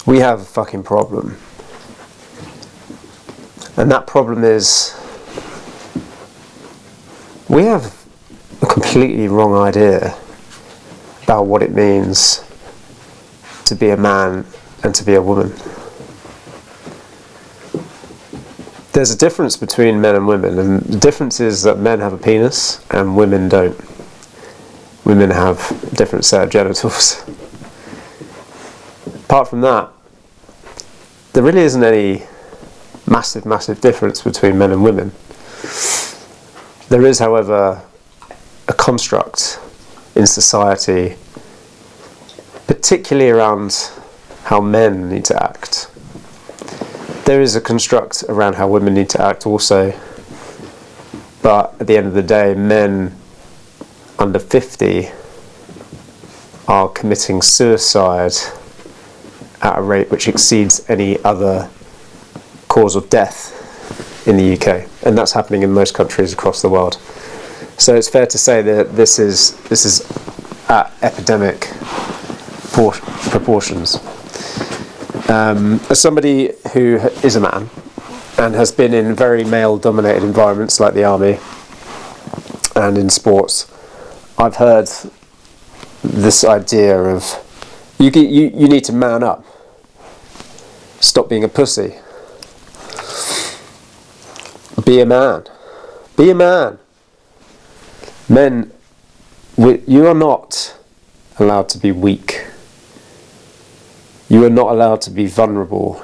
We have a fucking problem. And that problem is we have a completely wrong idea about what it means to be a man and to be a woman. There's a difference between men and women, and the difference is that men have a penis and women don't. Women have a different set of genitals. Apart from that, there really isn't any massive difference between men and women. There is, however, a construct in society, particularly around how men need to act. There is a construct around how women need to act also, but at the end of the day, men under 50 are committing suicide at a rate which exceeds any other cause of death in the UK, and that's happening in most countries across the world. So it's fair to say that this is at epidemic proportions. As somebody who is a man and has been in very male-dominated environments like the army and in sports, I've heard this idea of you need to man up, stop being a pussy, be a man, be a man. Men, you are not allowed to be weak. You are not allowed to be vulnerable.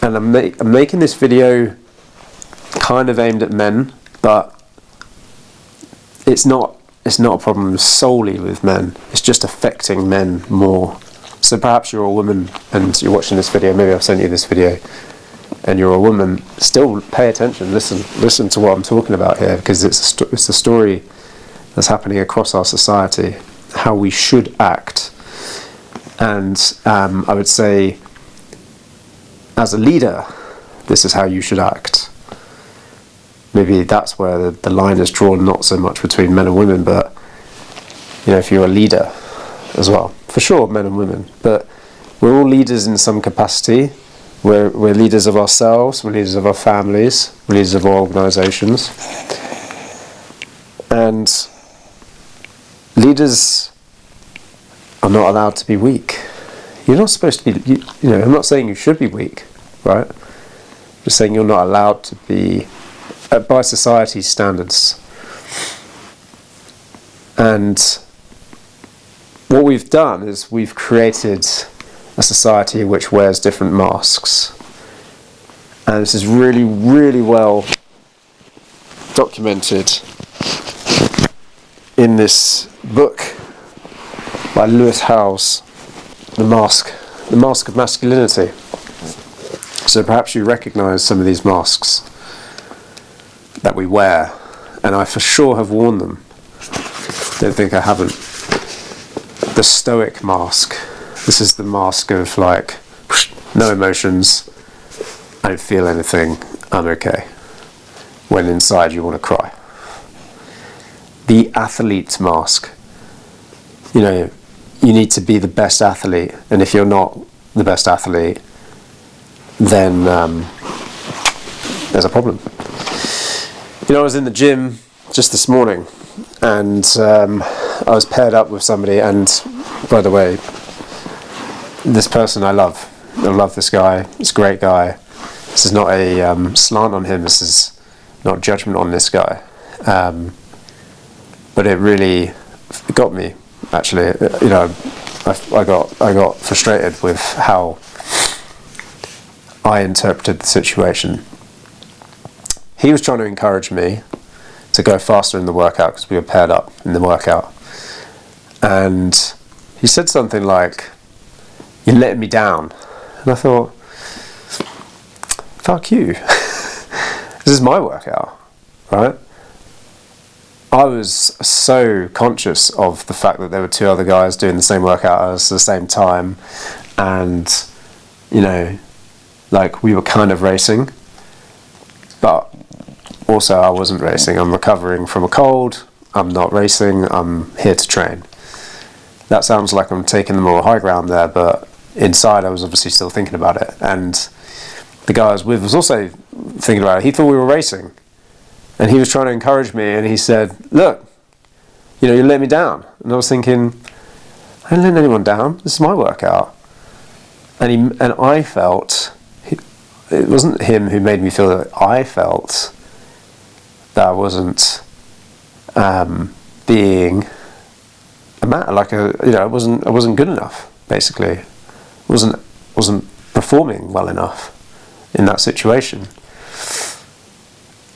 And I'm making this video kind of aimed at men, but it's not a problem solely with men. It's just affecting men more. So perhaps you're a woman and you're watching this video. Maybe I've sent you this video, and you're a woman. Still pay attention. Listen to what I'm talking about here, because it's a story that's happening across our society. How we should act. And I would say, as a leader, this is how you should act. Maybe that's where the line is drawn, not so much between men and women, but if you're a leader as well. For sure, men and women. But we're all leaders in some capacity. We're leaders of ourselves, we're leaders of our families, we're leaders of our organisations. And leaders are not allowed to be weak. You're not supposed to be, I'm not saying you should be weak, right? I'm just saying you're not allowed to be, by society's standards. And what we've done is we've created a society which wears different masks. And this is really, really well documented in this book by Lewis Howes, The Mask of Masculinity. So perhaps you recognise some of these masks that we wear, and I for sure have worn them. Don't think I haven't. The stoic mask. This is the mask of no emotions, I don't feel anything, I'm okay. When inside you want to cry. The athlete mask. You need to be the best athlete, and if you're not the best athlete, then there's a problem. I was in the gym just this morning, and I was paired up with somebody, and by the way, this person I love this guy, he's a great guy. This is not a slant on him, this is not judgment on this guy, but it really got me. Actually, I got frustrated with how I interpreted the situation. He was trying to encourage me to go faster in the workout because we were paired up in the workout, and he said something like, "You're letting me down," and I thought, "Fuck you! This is my workout, right?" I was so conscious of the fact that there were two other guys doing the same workout at the same time, and we were kind of racing, but also I wasn't racing. I'm recovering from a cold, I'm not racing, I'm here to train. That sounds like I'm taking the moral high ground there, but inside I was obviously still thinking about it. And the guy I was with was also thinking about it. He thought we were racing, and he was trying to encourage me, and he said, look, you know, you let me down. And I was thinking, I didn't let anyone down, this is my workout. And I felt, it wasn't him who made me feel that, I felt that I wasn't being a man, like I wasn't good enough, basically. wasn't performing well enough in that situation.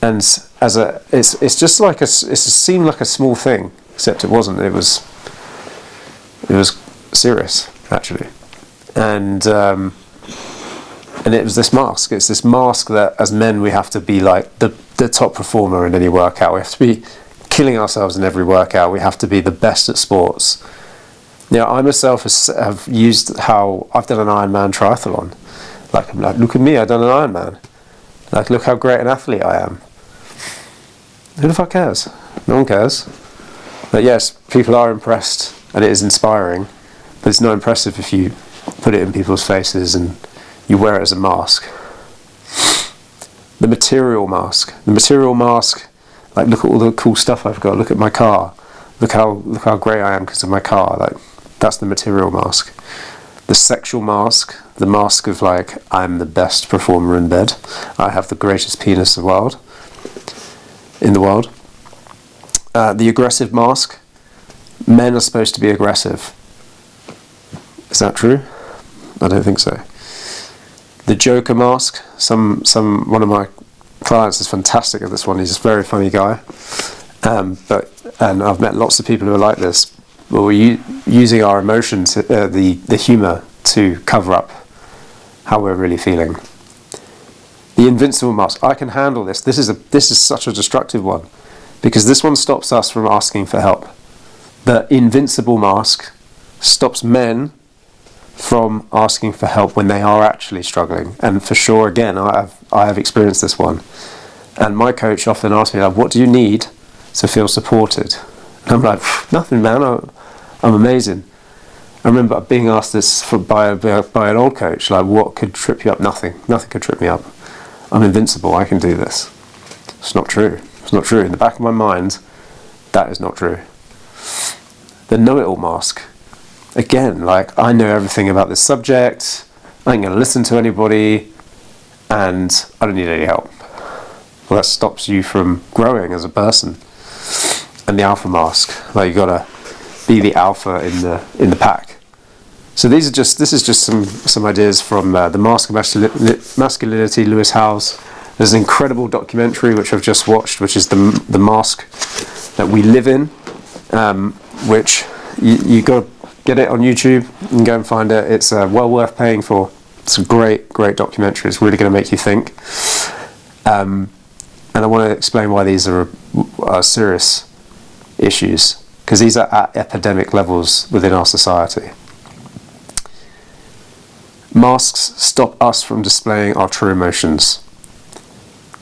And it's just like it seemed like a small thing, except it wasn't. It was serious, actually. And it was this mask. It's this mask that as men we have to be like the top performer in any workout. We have to be killing ourselves in every workout. We have to be the best at sports. Now, I myself have used how I've done an Ironman triathlon. Like, I'm like, look at me, I've done an Ironman. Like, look how great an athlete I am. Who the fuck cares? No one cares. But yes, people are impressed, and it is inspiring. But it's not impressive if you put it in people's faces and you wear it as a mask. The material mask. The material mask. Like, look at all the cool stuff I've got. Look at my car. Look how great I am because of my car. Like, that's the material mask. The sexual mask. The mask of like, I'm the best performer in bed. I have the greatest penis in the world. The aggressive mask. Men are supposed to be aggressive. Is that true? I don't think so. The Joker mask. One of my clients is fantastic at this one. He's a very funny guy. And I've met lots of people who are like this. Well, we're using our emotions, the humour, to cover up how we're really feeling. The invincible mask. I can handle this. This is such a destructive one, because this one stops us from asking for help. The invincible mask stops men from asking for help when they are actually struggling. And for sure, again, I have experienced this one. And my coach often asks me, like, what do you need to feel supported? And I'm like, nothing, man. I'm amazing. I remember being asked this by an old coach, like, what could trip you up? Nothing. Nothing could trip me up. I'm invincible. I can do this. It's not true. It's not true. In the back of my mind, that is not true. The know-it-all mask. Again, like, I know everything about this subject. I ain't going to listen to anybody, and I don't need any help. Well, that stops you from growing as a person. And the alpha mask, like, you gotta be the alpha in the pack. So this is just some ideas from the Mask of Masculinity, Lewis Howes. There's an incredible documentary which I've just watched, which is the mask that we live in, which you got to get it on YouTube. You can go and find it. It's well worth paying for. It's a great documentary. It's really going to make you think. And I want to explain why these are serious issues, because these are at epidemic levels within our society. Masks stop us from displaying our true emotions.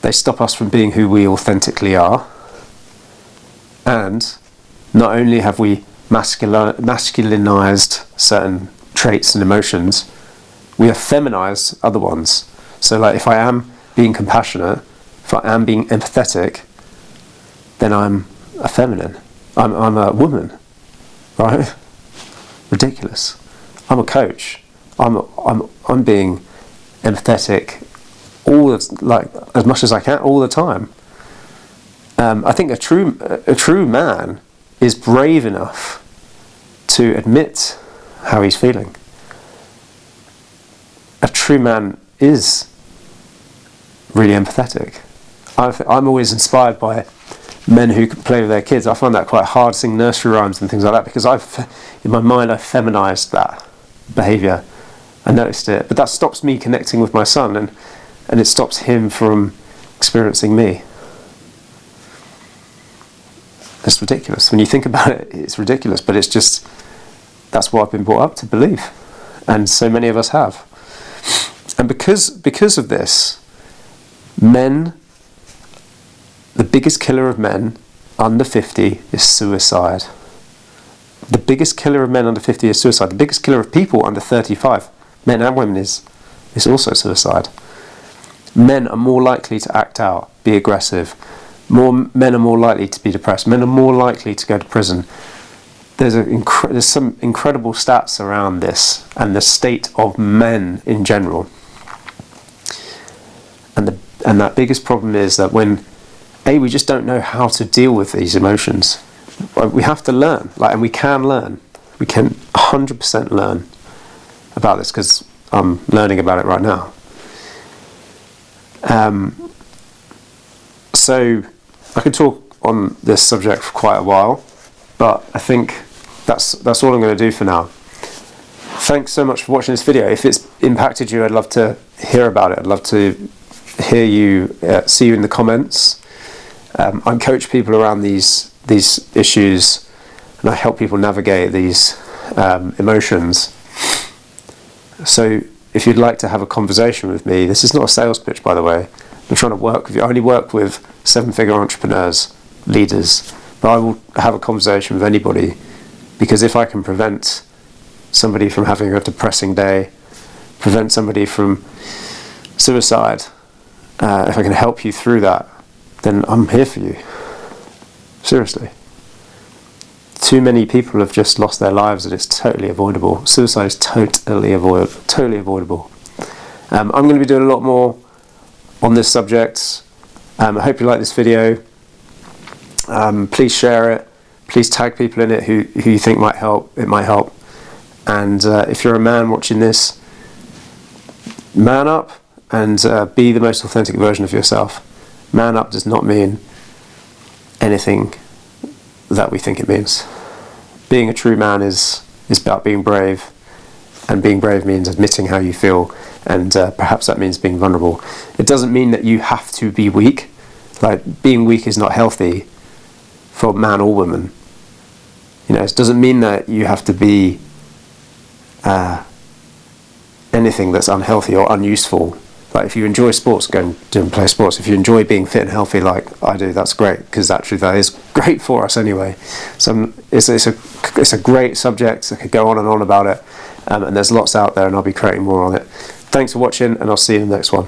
They stop us from being who we authentically are. And not only have we masculinized certain traits and emotions, we have feminized other ones. So, like, if I am being compassionate, if I am being empathetic, then I'm a feminine. I'm a woman, right? Ridiculous. I'm a coach. I'm being empathetic as much as I can all the time. I think a true man is brave enough to admit how he's feeling. A true man is really empathetic. I'm always inspired by men who play with their kids. I find that quite hard, sing nursery rhymes and things like that, because in my mind I've feminized that behaviour. I noticed it, but that stops me connecting with my son, and it stops him from experiencing me. It's ridiculous. When you think about it, it's ridiculous, but it's just, that's what I've been brought up to believe, and so many of us have. And because of this, men, the biggest killer of men under 50 is suicide. The biggest killer of men under 50 is suicide. The biggest killer of people under 35 men and women, is also suicide. Men are more likely to act out, be aggressive. Men are more likely to be depressed. Men are more likely to go to prison. There's some incredible stats around this and the state of men in general. And that biggest problem is that we just don't know how to deal with these emotions. We have to learn, and we can learn. We can 100% learn about this, because I'm learning about it right now. So I could talk on this subject for quite a while, but I think that's all I'm going to do for now. Thanks so much for watching this video. If it's impacted you, I'd love to hear about it. I'd love to hear you, see you in the comments. I coach people around these issues, and I help people navigate these emotions. So if you'd like to have a conversation with me, this is not a sales pitch, by the way. I'm trying to work with you. I only work with 7-figure entrepreneurs, leaders, but I will have a conversation with anybody, because if I can prevent somebody from having a depressing day, prevent somebody from suicide, if I can help you through that, then I'm here for you. Seriously. Too many people have just lost their lives, and it's totally avoidable. Suicide is totally avoidable. I'm going to be doing a lot more on this subject. I hope you like this video. Please share it. Please tag people in it who you think might help. It might help. And if you're a man watching this, man up and be the most authentic version of yourself. Man up does not mean anything that we think it means. Being a true man is about being brave, and being brave means admitting how you feel, and perhaps that means being vulnerable. It doesn't mean that you have to be weak. Being weak is not healthy for man or woman. It doesn't mean that you have to be anything that's unhealthy or unuseful. If you enjoy sports, go and play sports. If you enjoy being fit and healthy like I do, that's great, because actually that is great for us anyway. So it's a great subject. I could go on and on about it, and there's lots out there, and I'll be creating more on it. Thanks for watching, and I'll see you in the next one.